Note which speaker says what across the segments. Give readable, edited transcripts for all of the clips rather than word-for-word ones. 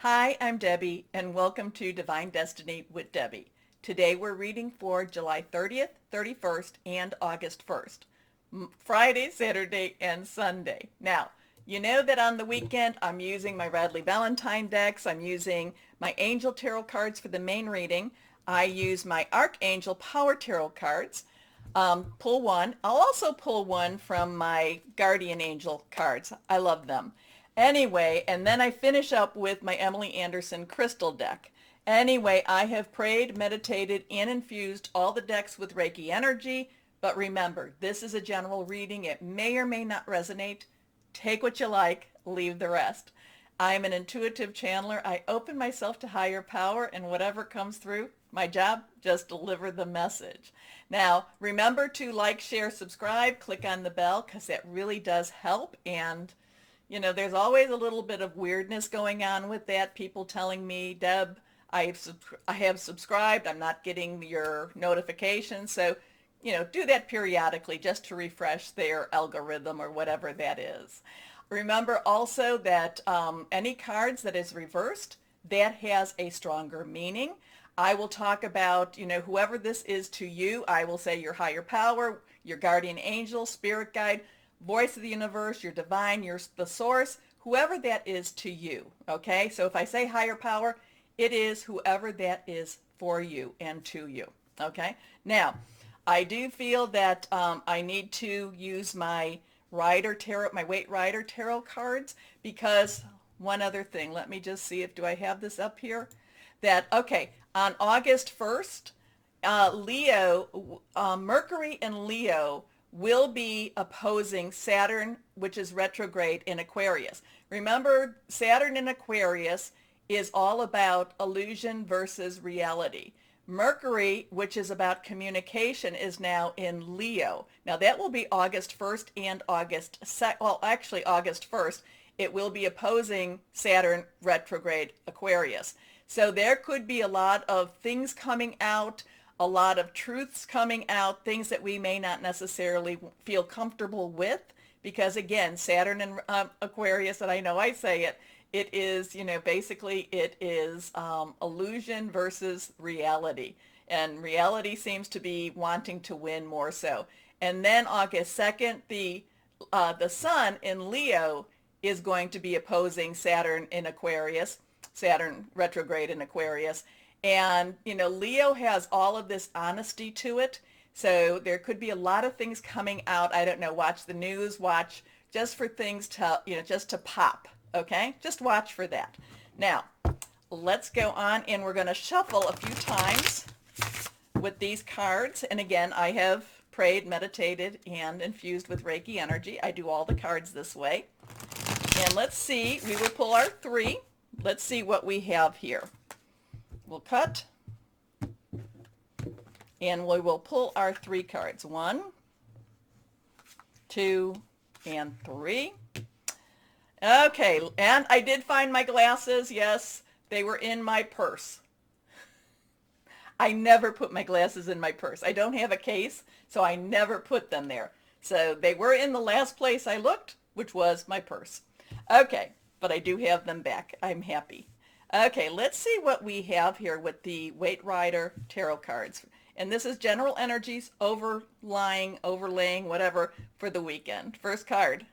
Speaker 1: Hi, I'm Debbie, and welcome to Divine Destiny with Debbie. Today we're reading for July 30th, 31st, and August 1st. Friday, Saturday, and Sunday. Now, you know that on the weekend I'm using my Radley Valentine decks. I'm using my Angel Tarot cards for the main reading. I use my Archangel Power Tarot cards. Pull one. I'll also pull one from my Guardian Angel cards. I love them. Anyway, and then I finish up with my Emily Anderson crystal deck. Anyway, I have prayed, meditated, and infused all the decks with Reiki energy. But remember, this is a general reading. It may or may not resonate. Take what you like, leave the rest. I'm an intuitive channeler. I open myself to higher power, and whatever comes through, my job, just deliver the message. Now, remember to like, share, subscribe, click on the bell, because that really does help. And there's always a little bit of weirdness going on with that. People telling me, Deb, I have subscribed. I'm not getting your notifications. So, do that periodically just to refresh their algorithm or whatever that is. Remember also that any cards that is reversed, that has a stronger meaning. I will talk about, whoever this is to you. I will say your higher power, your guardian angel, spirit guide, voice of the universe, your divine, the source, whoever that is to you. Okay, so if I say higher power, it is whoever that is for you and to you. Okay, now I do feel that I need to use my Rider Tarot, my Weight Rider Tarot cards, because one other thing, let me just see if, do I have this up here? Okay, on August 1st, Mercury and Leo will be opposing Saturn, which is retrograde in Aquarius. Remember, Saturn in Aquarius is all about illusion versus reality. Mercury, which is about communication, is now in Leo. Now that will be August 1st and August 1st. It will be opposing Saturn retrograde Aquarius. So there could be a lot of things coming out, a lot of truths coming out, things that we may not necessarily feel comfortable with, because again, Saturn and Aquarius, and I know I say it, it is, basically it is illusion versus reality. And reality seems to be wanting to win more so. And then August 2nd, the sun in Leo is going to be opposing Saturn in Aquarius, Saturn retrograde in Aquarius. And, Leo has all of this honesty to it. So there could be a lot of things coming out. I don't know, watch the news, watch just for things to, just to pop. Okay, just watch for that. Now, let's go on, and we're going to shuffle a few times with these cards. And again, I have prayed, meditated, and infused with Reiki energy. I do all the cards this way. And let's see, we will pull our three. Let's see what we have here. We'll cut, and we will pull our three cards. 1, 2, and 3. Okay, and I did find my glasses. Yes, they were in my purse. I never put my glasses in my purse. I don't have a case, so I never put them there. So they were in the last place I looked, which was my purse. Okay, but I do have them back. I'm happy. Okay, let's see what we have here with the Weight Rider Tarot cards. And this is general energies, overlaying, whatever, for the weekend. First card.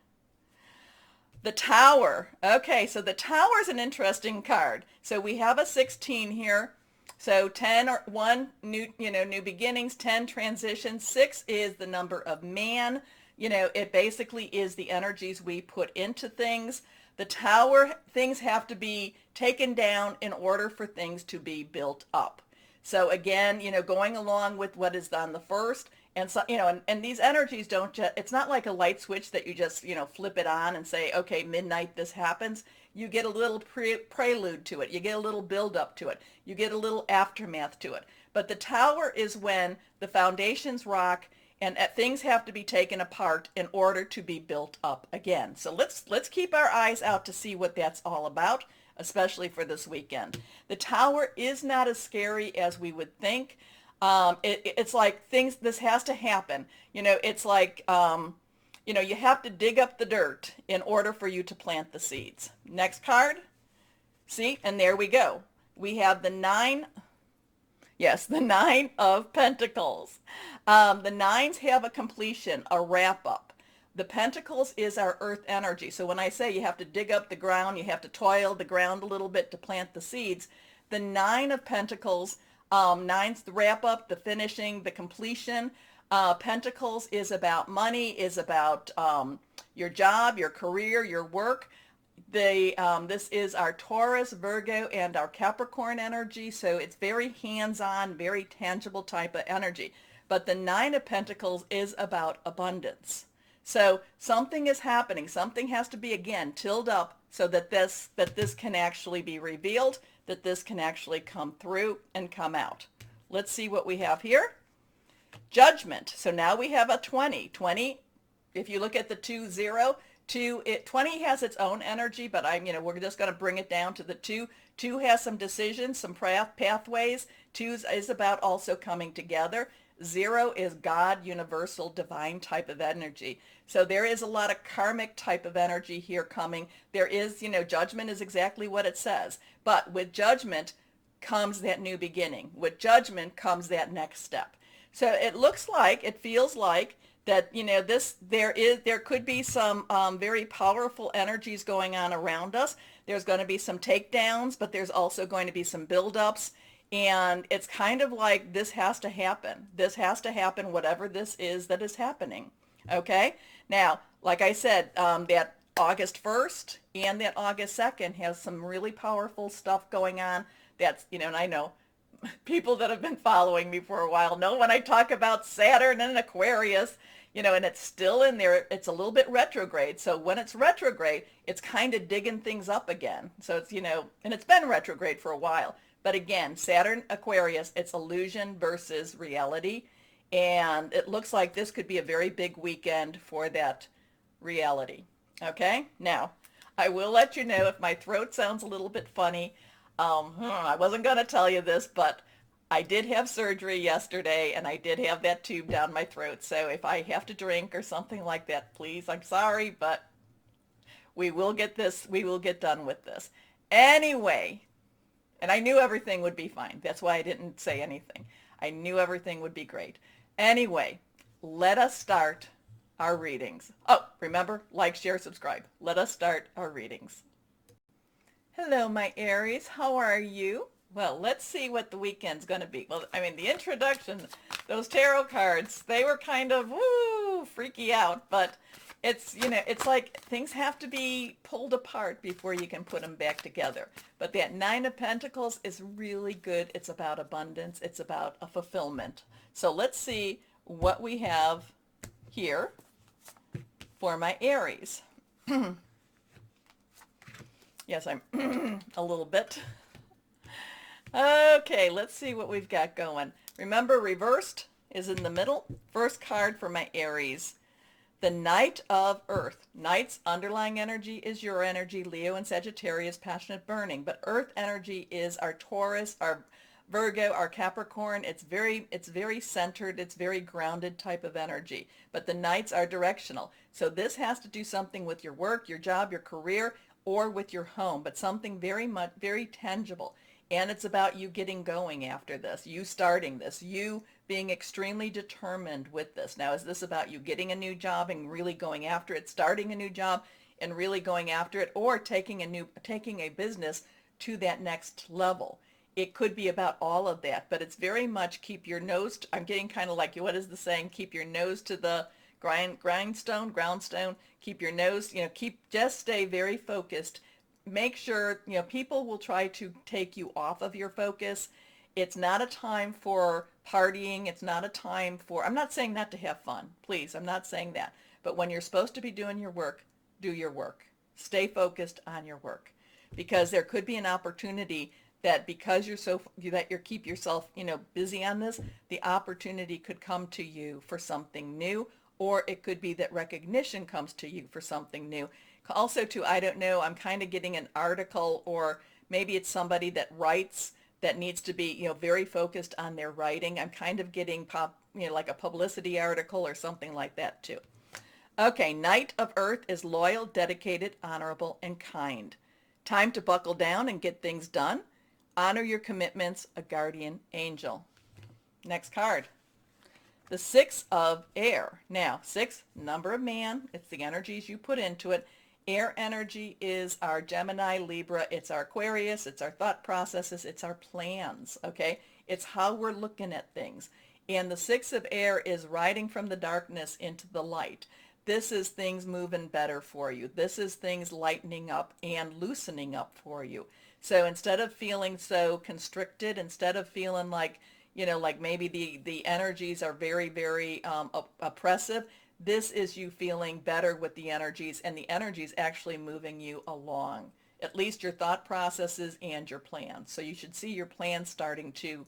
Speaker 1: The Tower. Okay, so the Tower is an interesting card. So we have a 16 here. So 10 or 1, new beginnings, 10 transitions. 6 is the number of man. It basically is the energies we put into things. The Tower, things have to be taken down in order for things to be built up. So again, going along with what is on the first, and so, and these energies don't just, it's not like a light switch that you just, flip it on and say, okay, midnight, this happens. You get a little prelude to it. You get a little build up to it. You get a little aftermath to it. But the Tower is when the foundations rock and things have to be taken apart in order to be built up again. So let's keep our eyes out to see what that's all about, especially for this weekend. The Tower is not as scary as we would think. It's like this has to happen. It's like, you have to dig up the dirt in order for you to plant the seeds. Next card, See, and there we go. We have the nine. Yes, the Nine of Pentacles. The nines have a completion, a wrap up. The Pentacles is our earth energy. So when I say you have to dig up the ground, you have to toil the ground a little bit to plant the seeds, the Nine of Pentacles, nine's the wrap up, the finishing, the completion. Pentacles is about money, is about your job, your career, your work. This is our Taurus, Virgo, and our Capricorn energy, so it's very hands-on, very tangible type of energy. But the Nine of Pentacles is about abundance. So something is happening. Something has to be, again, tilled up so that this can actually be revealed, that this can actually come through and come out. Let's see what we have here. Judgment. So now we have a 20. 20, if you look at the 2-0, 20 has its own energy, but we're just going to bring it down to the 2. 2 has some decisions, some pathways. 2 is about also coming together. 0 is God, universal, divine type of energy. So there is a lot of karmic type of energy here coming. There is, judgment is exactly what it says. But with judgment comes that new beginning. With judgment comes that next step. So it looks like, it feels like, that there could be some very powerful energies going on around us. There's going to be some takedowns, but there's also going to be some buildups, and it's kind of like this has to happen. This has to happen, whatever this is that is happening. Okay. Now, like I said, that August 1st and that August 2nd has some really powerful stuff going on. That's and I know people that have been following me for a while know when I talk about Saturn and Aquarius, and it's still in there. It's a little bit retrograde. So when it's retrograde, it's kind of digging things up again. So it's, and it's been retrograde for a while. But again, Saturn, Aquarius, it's illusion versus reality. And it looks like this could be a very big weekend for that reality. Okay? Now, I will let you know if my throat sounds a little bit funny. I wasn't going to tell you this, but I did have surgery yesterday, and I did have that tube down my throat. So if I have to drink or something like that, please, I'm sorry, but we will get done with this. Anyway, and I knew everything would be fine. That's why I didn't say anything. I knew everything would be great. Anyway, let us start our readings. Oh, remember, like, share, subscribe. Let us start our readings. Hello, my Aries. How are you? Well, let's see what the weekend's going to be. Well, the introduction, those tarot cards, they were kind of, freaky out. But it's, it's like things have to be pulled apart before you can put them back together. But that Nine of Pentacles is really good. It's about abundance. It's about a fulfillment. So let's see what we have here for my Aries. Yes, I'm a little bit. Okay, let's see what we've got going. Remember, reversed is in the middle. First card for my Aries. The Knight of Earth. Knight's underlying energy is your energy, Leo and Sagittarius, passionate burning. But Earth energy is our Taurus, our Virgo, our Capricorn. It's very centered. It's very grounded type of energy. But the Knights are directional. So this has to do something with your work, your job, your career, or with your home, but something very tangible. And it's about you getting going after this, you starting this, you being extremely determined with this. Now, is this about you getting a new job and really going after it, starting a new job and really going after it, or taking a business to that next level? It could be about all of that, but it's very much keep your nose, I'm getting kind of like, what is the saying? Keep your nose to the groundstone, keep your nose, just stay very focused. Make sure, people will try to take you off of your focus. It's not a time for partying. It's not a time for, I'm not saying not to have fun. Please, I'm not saying that. But when you're supposed to be doing your work, do your work. Stay focused on your work. Because there could be an opportunity that because you keep yourself, busy on this, the opportunity could come to you for something new, or it could be that recognition comes to you for something new. Also, too, I don't know, I'm kind of getting an article, or maybe it's somebody that writes that needs to be, very focused on their writing. I'm kind of getting like a publicity article or something like that, too. Okay, Knight of Earth is loyal, dedicated, honorable, and kind. Time to buckle down and get things done. Honor your commitments, a guardian angel. Next card. The Six of Air. Now, six, number of man. It's the energies you put into it. Air energy is our Gemini, Libra. It's our Aquarius. It's our thought processes. It's our plans, okay? It's how we're looking at things. And the Six of Air is riding from the darkness into the light. This is things moving better for you. This is things lightening up and loosening up for you. So instead of feeling so constricted, instead of feeling like, like maybe the energies are very, very oppressive, this is you feeling better with the energies, and the energies actually moving you along, at least your thought processes and your plans. So you should see your plans starting to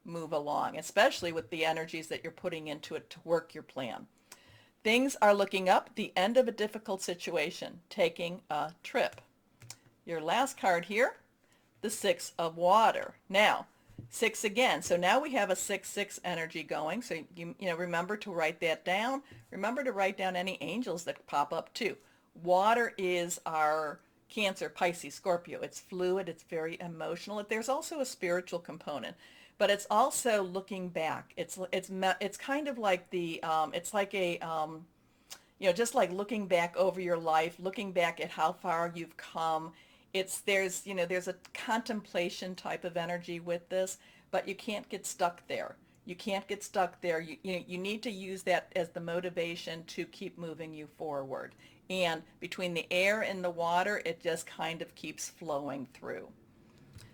Speaker 1: move along, especially with the energies that you're putting into it to work your plan. Things are looking up, the end of a difficult situation, taking a trip. Your last card here, the Six of Water. Now, six again. So now we have a 6-6 energy going. So you remember to write that down. Remember to write down any angels that pop up too. Water is our Cancer, Pisces, Scorpio. It's fluid. It's very emotional. There's also a spiritual component, but it's also looking back. It's kind of like it's like a just like looking back over your life, looking back at how far you've come. There's a contemplation type of energy with this, but you can't get stuck there. You can't get stuck there. You need to use that as the motivation to keep moving you forward. And between the air and the water, it just kind of keeps flowing through.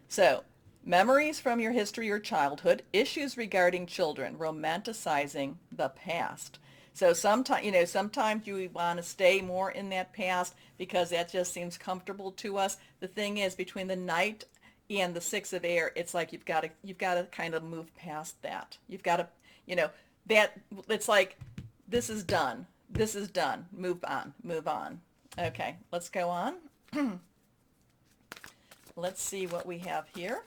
Speaker 1: So, memories from your history or childhood, issues regarding children, romanticizing the past. So sometimes you want to stay more in that past because that just seems comfortable to us. The thing is, between the Knight and the Six of Air, it's like you've got to kind of move past that. You've got to, that it's like this is done. This is done. Move on. Move on. Okay, let's go on. Let's see what we have here.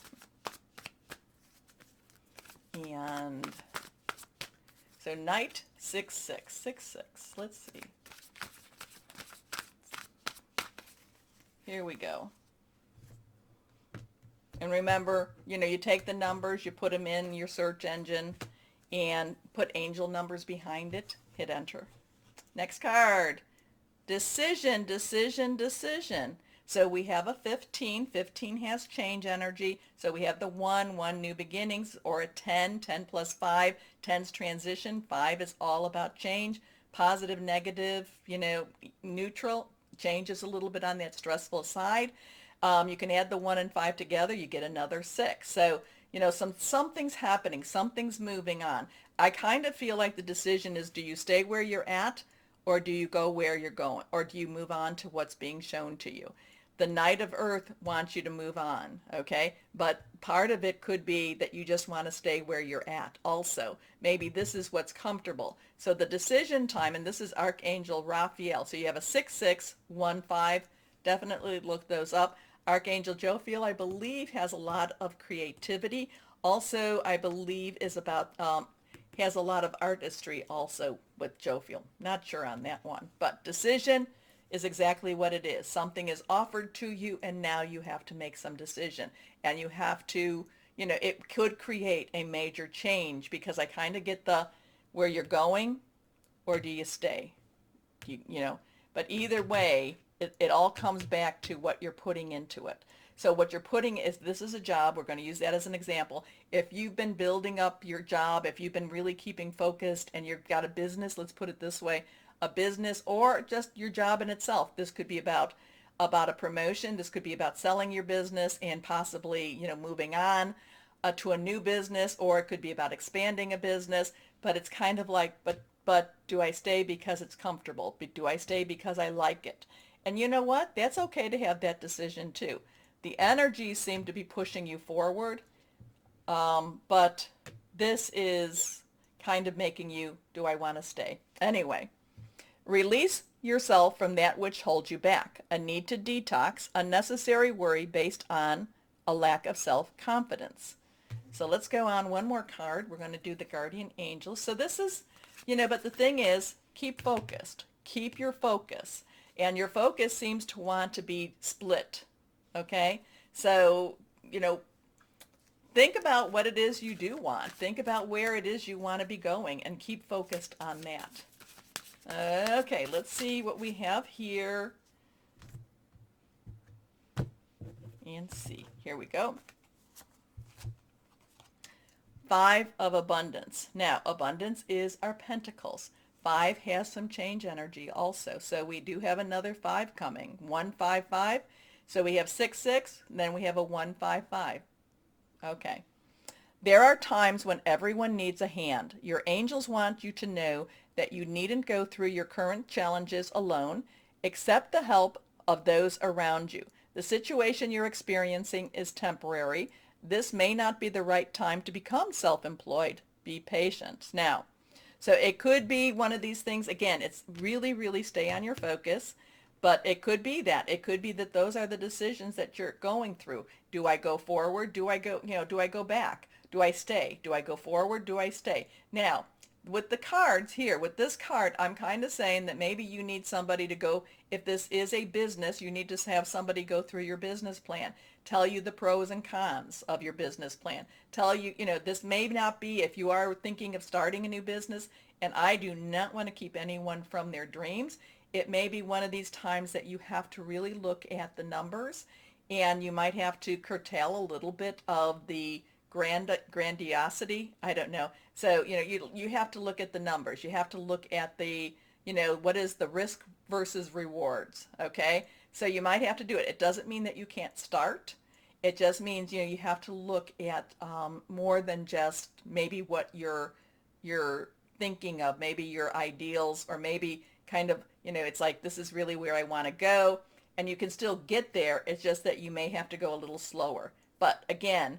Speaker 1: And so Knight, 6-6, 6-6. Let's see. Here we go. And remember, you take the numbers, you put them in your search engine, and put angel numbers behind it. Hit enter. Next card. Decision, decision, decision. So we have a 15. 15 has change energy. So we have the 1 new beginnings, or a 10 plus 5. 10's transition. 5 is all about change. Positive, negative, neutral. Change is a little bit on that stressful side. You can add the 1 and 5 together. You get another 6. So, something's happening. Something's moving on. I kind of feel like the decision is, do you stay where you're at, or do you go where you're going? Or do you move on to what's being shown to you? The Knight of Earth wants you to move on, okay? But part of it could be that you just want to stay where you're at also. Maybe this is what's comfortable. So the decision time, and this is Archangel Raphael. So you have a 6-6, 1-5. Definitely look those up. Archangel Jophiel, I believe, has a lot of creativity. Also, I believe is about, has a lot of artistry also with Jophiel. Not sure on that one. But decision is exactly what it is. Something is offered to you, and now you have to make some decision. And you have to, it could create a major change, because I kind of get the where you're going, or do you stay? But either way, it all comes back to what you're putting into it. So what you're putting is, this is a job. We're going to use that as an example. If you've been building up your job, if you've been really keeping focused, and you've got a business, let's put it this way, a business, or just your job in itself. This could be about a promotion. This could be about selling your business and possibly, moving on to a new business, or it could be about expanding a business. But it's kind of like, but do I stay because it's comfortable? Do I stay because I like it? And you know what? That's okay to have that decision too. The energies seem to be pushing you forward, but this is kind of making you, do I want to stay? Anyway, release yourself from that which holds you back. A need to detox, unnecessary worry based on a lack of self-confidence. So let's go on one more card. We're going to do the Guardian Angels. So this is, but the thing is, keep focused. Keep your focus. And your focus seems to want to be split. Okay? So, think about what it is you do want. Think about where it is you want to be going and keep focused on that. Okay, let's see what we have here. And see. Here we go. Five of abundance. Now, abundance is our pentacles. Five has some change energy also. So we do have another five coming. 155. So we have 6 then we have a 155. Okay. There are times when everyone needs a hand. Your angels want you to know that you needn't go through your current challenges alone. Accept the help of those around you. The situation you're experiencing is temporary. This may not be the right time to become self-employed. Be patient. Now, so it could be one of these things. Again, it's really, really stay on your focus. But it could be that. It could be that those are the decisions that you're going through. Do I go forward? Do I go, do I go back? Do I stay? Do I go forward? Do I stay? Now, with the cards here, with this card, I'm kind of saying that maybe you need somebody to go, if this is a business, you need to have somebody go through your business plan, tell you the pros and cons of your business plan, tell you, this may not be if you are thinking of starting a new business, and I do not want to keep anyone from their dreams. It may be one of these times that you have to really look at the numbers, and you might have to curtail a little bit of the grandiosity. I don't know. So, you have to look at the numbers. You have to look at the, what is the risk versus rewards, okay? So you might have to do it. It doesn't mean that you can't start. It just means, you have to look at more than just maybe what you're thinking of, maybe your ideals, or maybe kind of, it's like, this is really where I want to go, and you can still get there. It's just that you may have to go a little slower. But again,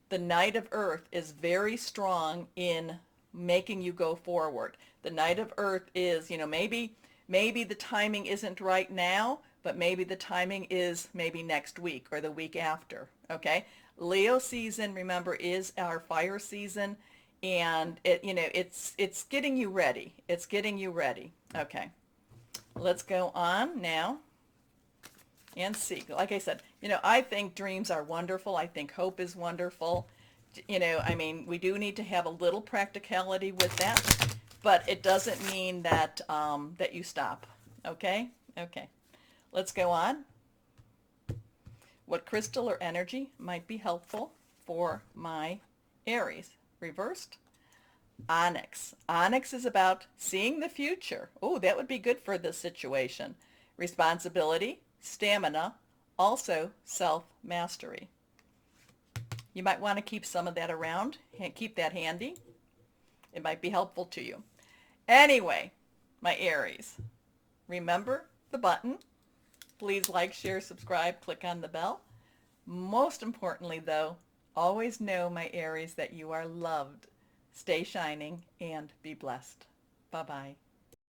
Speaker 1: the Knight of Earth is very strong in making you go forward. The Knight of Earth is, maybe the timing isn't right now, but maybe the timing is maybe next week or the week after, okay? Leo season, remember, is our fire season, and it's getting you ready. It's getting you ready. Okay. Let's go on now and see. Like I said, I think dreams are wonderful. I think hope is wonderful. I mean, we do need to have a little practicality with that, but it doesn't mean that that you stop. Okay? Okay. Let's go on. What crystal or energy might be helpful for my Aries? Reversed. Onyx. Onyx is about seeing the future. Oh, that would be good for this situation. Responsibility, stamina, also self-mastery. You might want to keep some of that around and keep that handy. It might be helpful to you. Anyway, my Aries, remember the button. Please like, share, subscribe, click on the bell. Most importantly, though, always know, my Aries, that you are loved. Stay shining and be blessed. Bye-bye.